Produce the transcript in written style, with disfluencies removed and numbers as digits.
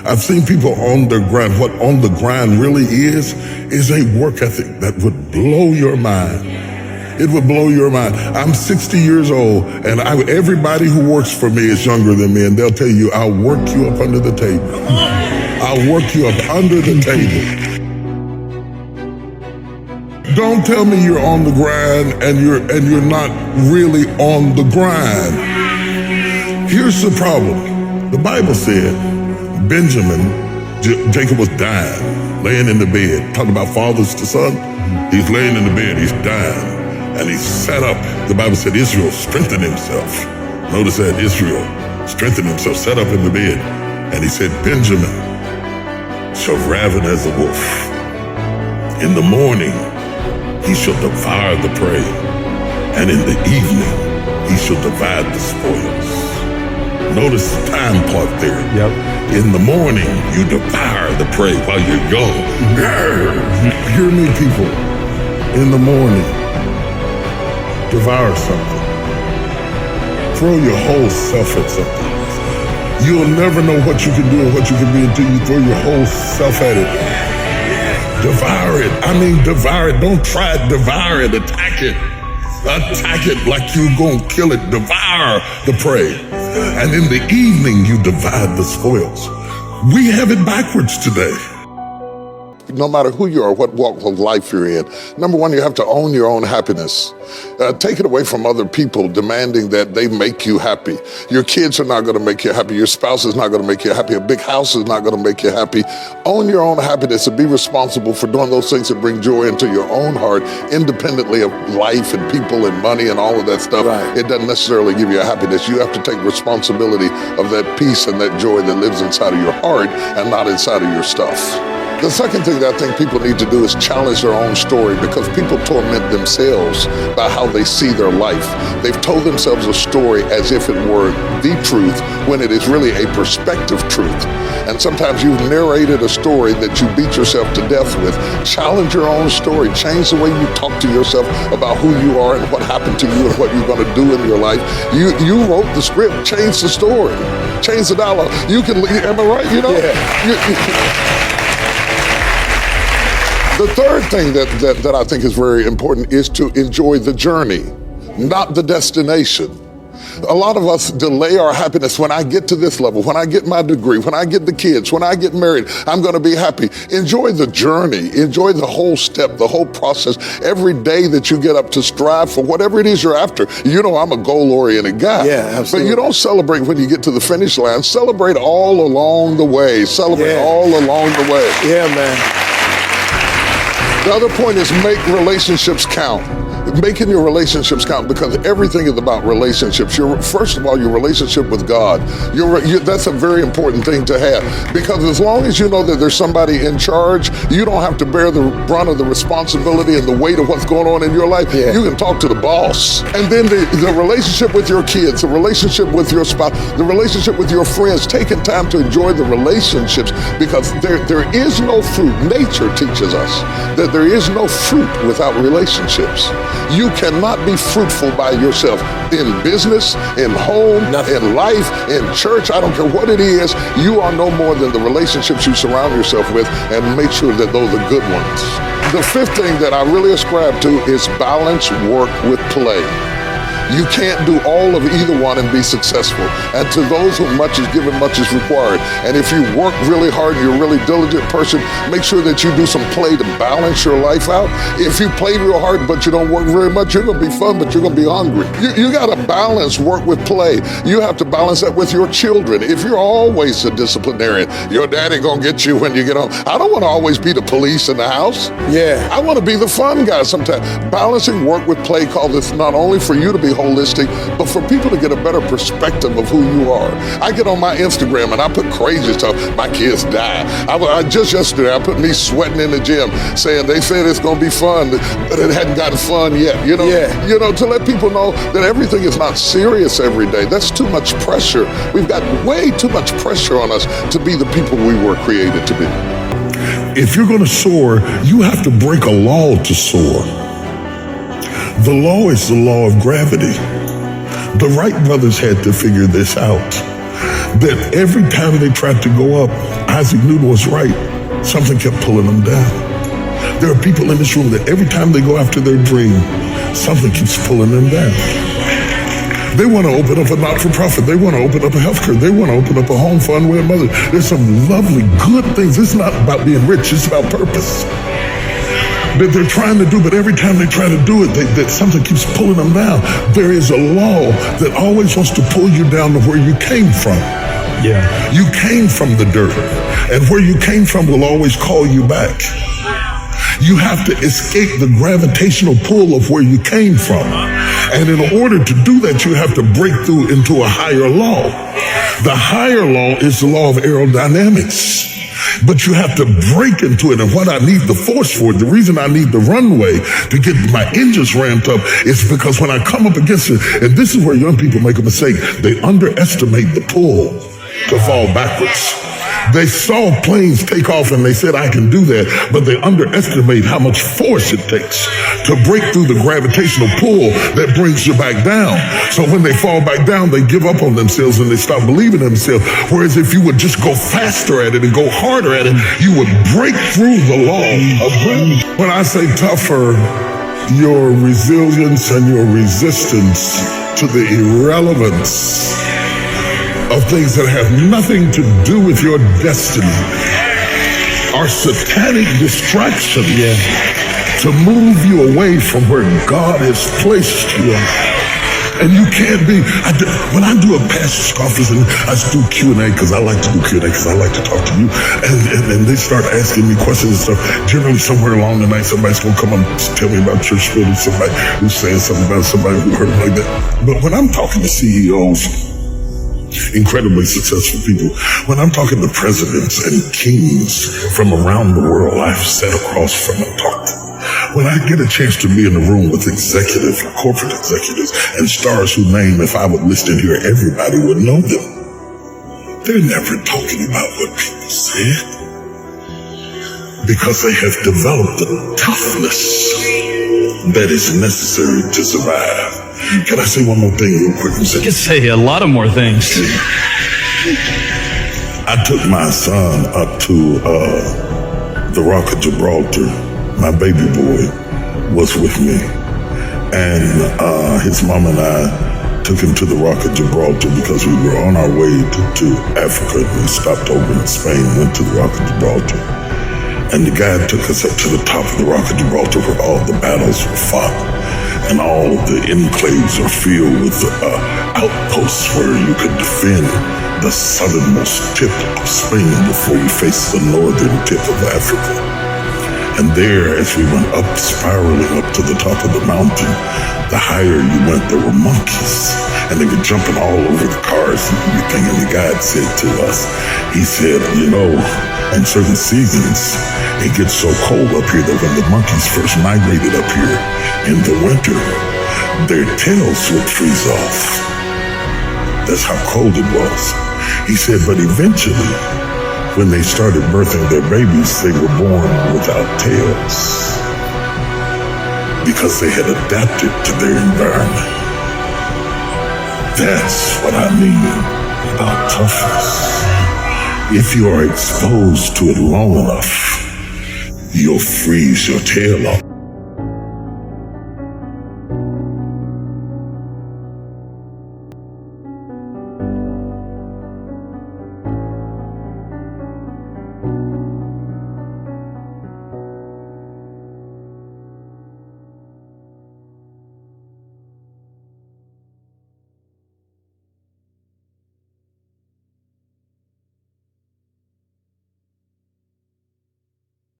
I've seen people on the grind. What on the grind really is a work ethic that would blow your mind. It would blow your mind. I'm 60 years old, and everybody who works for me is younger than me, and they'll tell you, I'll work you up under the table. I'll work you up under the table. Don't tell me you're on the grind and you're not really on the grind. Here's the problem. The Bible said Benjamin, Jacob was dying, laying in the bed. Talking about fathers to son. He's laying in the bed, he's dying. And he sat up. The Bible said Israel strengthened himself. Notice that, Israel strengthened himself, sat up in the bed. And he said, Benjamin shall raven as a wolf. In the morning, he shall devour the prey, and in the evening he shall divide the spoils. Notice the time part there. Yep. In the morning you devour the prey while you're young. Hear me, people. In the morning, devour something. Throw your whole self at something. You'll never know what you can do and what you can be until you throw your whole self at it. Devour it. I mean, devour it. Don't try it. Devour it. Attack it. Attack it like you're going to kill it. Devour the prey. And in the evening, you divide the spoils. We have it backwards today. No matter who you are, what walk of life you're in, number one, you have to own your own happiness. Take it away from other people demanding that they make you happy. Your kids are not going to make you happy. Your spouse is not going to make you happy. A big house is not going to make you happy. Own your own happiness and be responsible for doing those things that bring joy into your own heart, independently of life and people and money and all of that stuff. Right. It doesn't necessarily give you a happiness. You have to take responsibility of that peace and that joy that lives inside of your heart and not inside of your stuff. The second thing that I think people need to do is challenge their own story, because people torment themselves by how they see their life. They've told themselves a story as if it were the truth when it is really a perspective truth. And sometimes you've narrated a story that you beat yourself to death with. Challenge your own story. Change the way you talk to yourself about who you are and what happened to you and what you're going to do in your life. You wrote the script. Change the story. Change the dialogue. You can, am I right? You know? Yeah. The third thing that I think is very important is to enjoy the journey, not the destination. A lot of us delay our happiness. When I get to this level, when I get my degree, when I get the kids, when I get married, I'm going to be happy. Enjoy the journey. Enjoy the whole step, the whole process. Every day that you get up to strive for whatever it is you're after. You know, I'm a goal-oriented guy. Yeah, absolutely. But you don't celebrate when you get to the finish line. Celebrate all along the way. Celebrate all along the way. Yeah, man. The other point is make relationships count. Making your relationships count, because everything is about relationships. First of all, your relationship with God. That's a very important thing to have, because as long as you know that there's somebody in charge, you don't have to bear the brunt of the responsibility and the weight of what's going on in your life. Yeah. You can talk to the boss. And then the relationship with your kids, the relationship with your spouse, the relationship with your friends, taking time to enjoy the relationships, because there is no fruit. Nature teaches us that there is no fruit without relationships. You cannot be fruitful by yourself in business, in home, in life, in church. I don't care what it is. You are no more than the relationships you surround yourself with, and make sure that those are good ones. The fifth thing that I really ascribe to is balance work with play. You can't do all of either one and be successful. And to those whom much is given, much is required. And if you work really hard, you're a really diligent person, make sure that you do some play to balance your life out. If you play real hard but you don't work very much, you're going to be fun, but you're going to be hungry. You got to balance work with play. You have to balance that with your children. If you're always a disciplinarian, your daddy going to get you when you get home. I don't want to always be the police in the house. Yeah. I want to be the fun guy sometimes. Balancing work with play calls this not only for you to be holistic, but for people to get a better perspective of who you are. I get on my Instagram and I put crazy stuff. My kids die. Just yesterday, I put me sweating in the gym, saying they said it's going to be fun, but it hadn't gotten fun yet. You know, You know, to let people know that everything is not serious every day. That's too much pressure. We've got way too much pressure on us to be the people we were created to be. If you're going to soar, you have to break a law to soar. The law is the law of gravity. The Wright brothers had to figure this out. that every time they tried to go up, Isaac Newton was right. Something kept pulling them down. There are people in this room that every time they go after their dream, something keeps pulling them down. They want to open up a not-for-profit. They want to open up a healthcare. They want to open up a home for unwed mothers. There's some lovely, good things. It's not about being rich. It's about purpose that they're trying to do, but every time they try to do it, that something keeps pulling them down. There is a law that always wants to pull you down to where you came from. Yeah. You came from the dirt, and where you came from will always call you back. You have to escape the gravitational pull of where you came from. And in order to do that, you have to break through into a higher law. The higher law is the law of aerodynamics. But you have to break into it. And what I need the force for, the reason I need the runway to get my engines ramped up is because when I come up against it, and this is where young people make a mistake, they underestimate the pull to fall backwards. They saw planes take off and they said, I can do that, but they underestimate how much force it takes to break through the gravitational pull that brings you back down. So when they fall back down, they give up on themselves and they stop believing in themselves. Whereas if you would just go faster at it and go harder at it, you would break through the law of gravity. When I say tougher, your resilience and your resistance to the irrelevance of things that have nothing to do with your destiny are satanic distractions to move you away from where God has placed you. And you can't be, when I do a pastor's conference and I just do Q&A, because I like to do Q&A because I like to talk to you, and they start asking me questions and stuff, generally somewhere along the night somebody's going to come and tell me about church building, somebody who's saying something about somebody who heard like that. But when I'm talking to CEOs, incredibly successful people, when I'm talking to presidents and kings from around the world, I've sat across from and talked to them. When I get a chance to be in the room with executives, corporate executives, and stars whose name, if I would list in here, everybody would know them. They're never talking about what people said because they have developed the toughness that is necessary to survive. Can I say one more thing real quick? You can say a lot of more things. I took my son up to the Rock of Gibraltar. My baby boy was with me. And his mom and I took him to the Rock of Gibraltar because we were on our way to Africa. We stopped over in Spain, went to the Rock of Gibraltar. And the guide took us up to the top of the Rock of Gibraltar where all the battles were fought. And all of the enclaves are filled with outposts where you could defend the southernmost tip of Spain before you face the northern tip of Africa. And there, as we went up, spiraling up to the top of the mountain, the higher you went, there were monkeys. And they were jumping all over the cars and everything. And the guide said to us, he said, you know, in certain seasons, it gets so cold up here that when the monkeys first migrated up here in the winter, their tails would freeze off. That's how cold it was. He said, but eventually, when they started birthing their babies, they were born without tails because they had adapted to their environment. That's what I mean about toughness. If you are exposed to it long enough, you'll freeze your tail off.